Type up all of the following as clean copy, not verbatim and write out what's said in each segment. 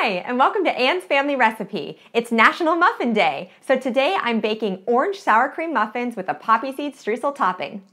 Hi, and welcome to Anne's Family Recipe. It's National Muffin Day, so today I'm baking orange sour cream muffins with a poppy seed streusel topping.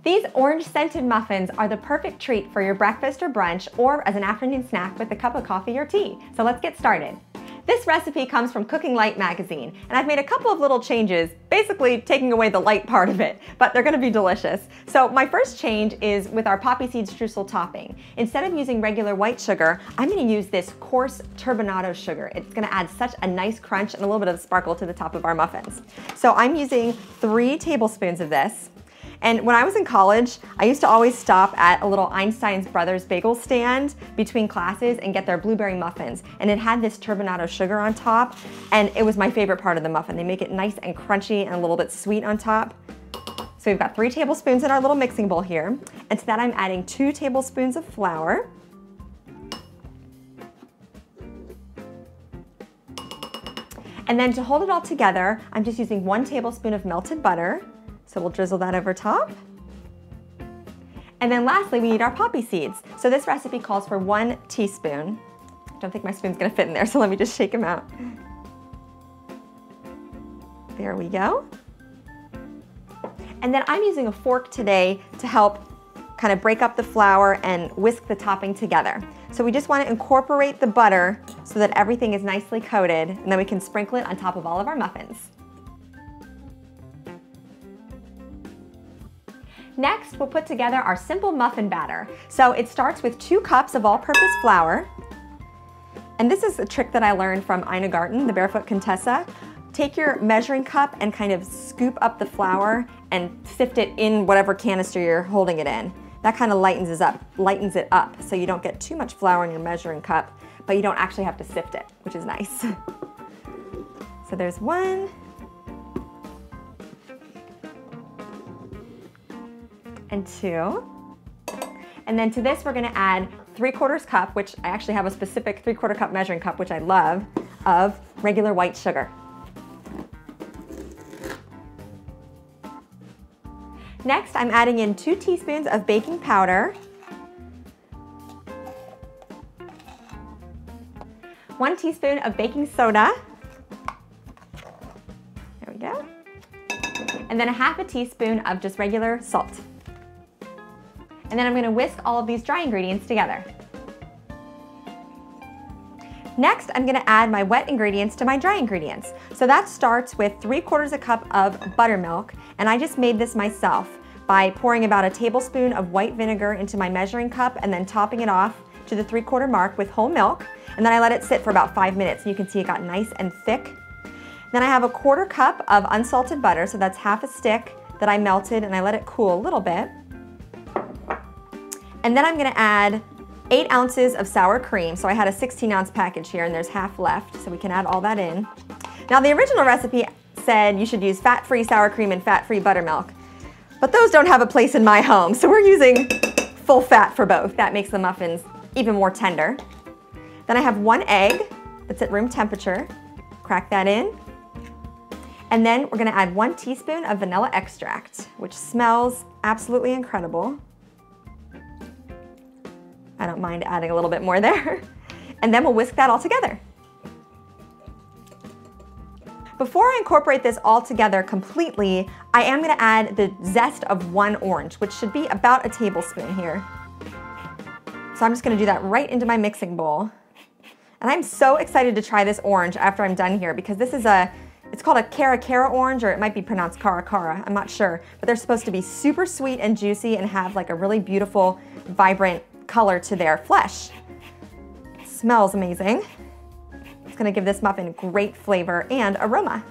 These orange-scented muffins are the perfect treat for your breakfast or brunch or as an afternoon snack with a cup of coffee or tea. So let's get started. This recipe comes from Cooking Light magazine, and I've made a couple of little changes, basically taking away the light part of it, but they're gonna be delicious. So my first change is with our poppy seed streusel topping. Instead of using regular white sugar, I'm gonna use this coarse turbinado sugar. It's gonna add such a nice crunch and a little bit of sparkle to the top of our muffins. So I'm using 3 tablespoons of this. And when I was in college, I used to always stop at a little Einstein's Brothers bagel stand between classes and get their blueberry muffins. And it had this turbinado sugar on top, and it was my favorite part of the muffin. They make it nice and crunchy and a little bit sweet on top. So we've got 3 tablespoons in our little mixing bowl here. And to that I'm adding 2 tablespoons of flour. And then to hold it all together, I'm just using 1 tablespoon of melted butter. So we'll drizzle that over top. And then lastly, we need our poppy seeds. So this recipe calls for 1 teaspoon. I don't think my spoon's gonna fit in there, so let me just shake them out. There we go. And then I'm using a fork today to help kind of break up the flour and whisk the topping together. So we just want to incorporate the butter so that everything is nicely coated, and then we can sprinkle it on top of all of our muffins. Next, we'll put together our simple muffin batter. So it starts with 2 cups of all-purpose flour. And this is a trick that I learned from Ina Garten, the Barefoot Contessa. Take your measuring cup and kind of scoop up the flour and sift it in whatever canister you're holding it in. That kind of lightens it up so you don't get too much flour in your measuring cup, but you don't actually have to sift it, which is nice. So there's 1. And 2. And then to this we're gonna add 3/4 cup, which I actually have a specific 3/4 cup measuring cup, which I love, of regular white sugar. Next, I'm adding in 2 teaspoons of baking powder, 1 teaspoon of baking soda, there we go, and then 1/2 teaspoon of just regular salt. And then I'm gonna whisk all of these dry ingredients together. Next, I'm gonna add my wet ingredients to my dry ingredients. So that starts with 3/4 cup of buttermilk, and I just made this myself by pouring about a tablespoon of white vinegar into my measuring cup and then topping it off to the 3/4 mark with whole milk. And then I let it sit for about 5 minutes, and you can see it got nice and thick. Then I have a 1/4 cup of unsalted butter, so that's 1/2 stick that I melted and I let it cool a little bit. And then I'm gonna add 8 ounces of sour cream. So I had a 16-ounce package here and there's 1/2 left, so we can add all that in. Now the original recipe said you should use fat-free sour cream and fat-free buttermilk, but those don't have a place in my home, so we're using full fat for both. That makes the muffins even more tender. Then I have 1 egg that's at room temperature. Crack that in. And then we're gonna add 1 teaspoon of vanilla extract, which smells absolutely incredible. I don't mind adding a little bit more there. And then we'll whisk that all together. Before I incorporate this all together completely, I am gonna add the zest of 1 orange, which should be about a tablespoon here. So I'm just gonna do that right into my mixing bowl. And I'm so excited to try this orange after I'm done here, because this is it's called a cara orange, or it might be pronounced cara, I'm not sure. But they're supposed to be super sweet and juicy and have like a really beautiful, vibrant color to their flesh. It smells amazing. It's gonna give this muffin great flavor and aroma.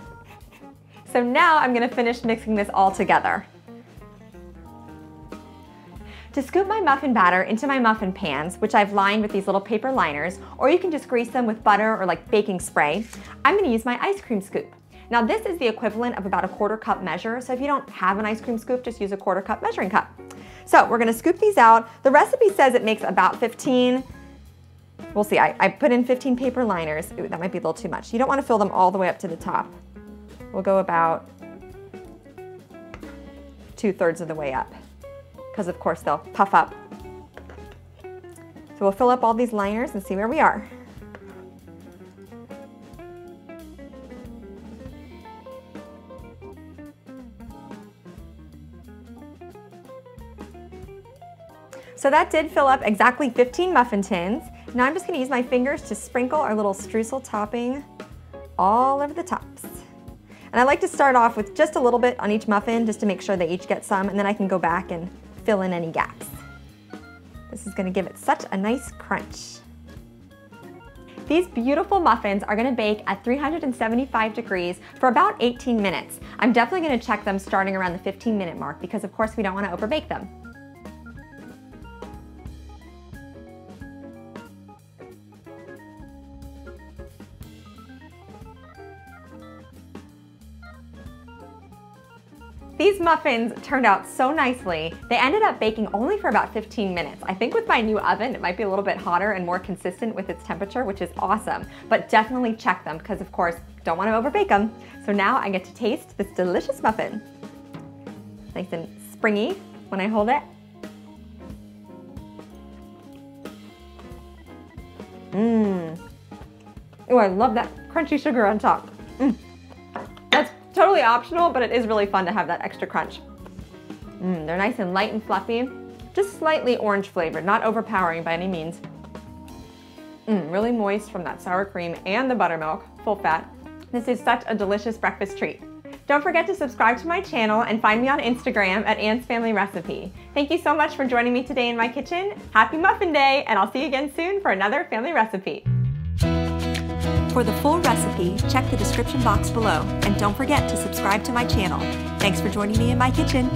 So now I'm gonna finish mixing this all together. To scoop my muffin batter into my muffin pans, which I've lined with these little paper liners, or you can just grease them with butter or like baking spray, I'm gonna use my ice cream scoop. Now this is the equivalent of about a 1/4 cup measure, so if you don't have an ice cream scoop, just use a 1/4 cup measuring cup. So we're gonna scoop these out. The recipe says it makes about 15. We'll see, I put in 15 paper liners. Ooh, that might be a little too much. You don't wanna fill them all the way up to the top. We'll go about 2/3 of the way up, because of course they'll puff up. So we'll fill up all these liners and see where we are. So that did fill up exactly 15 muffin tins. Now I'm just gonna use my fingers to sprinkle our little streusel topping all over the tops. And I like to start off with just a little bit on each muffin just to make sure they each get some, and then I can go back and fill in any gaps. This is gonna give it such a nice crunch. These beautiful muffins are gonna bake at 375 degrees for about 18 minutes. I'm definitely gonna check them starting around the 15-minute mark because of course we don't wanna overbake them. These muffins turned out so nicely. They ended up baking only for about 15 minutes. I think with my new oven, it might be a little bit hotter and more consistent with its temperature, which is awesome. But definitely check them because of course, don't want to overbake them. So now I get to taste this delicious muffin. Nice and springy when I hold it. Oh, I love that crunchy sugar on top. That's totally optional, but it is really fun to have that extra crunch. They're nice and light and fluffy, just slightly orange flavored, not overpowering by any means. Really moist from that sour cream and the buttermilk, full fat. This is such a delicious breakfast treat. Don't forget to subscribe to my channel and find me on Instagram at Anne's Family Recipe. Thank you so much for joining me today in my kitchen. Happy Muffin Day, and I'll see you again soon for another family recipe. For the full recipe, check the description box below, and don't forget to subscribe to my channel. Thanks for joining me in my kitchen.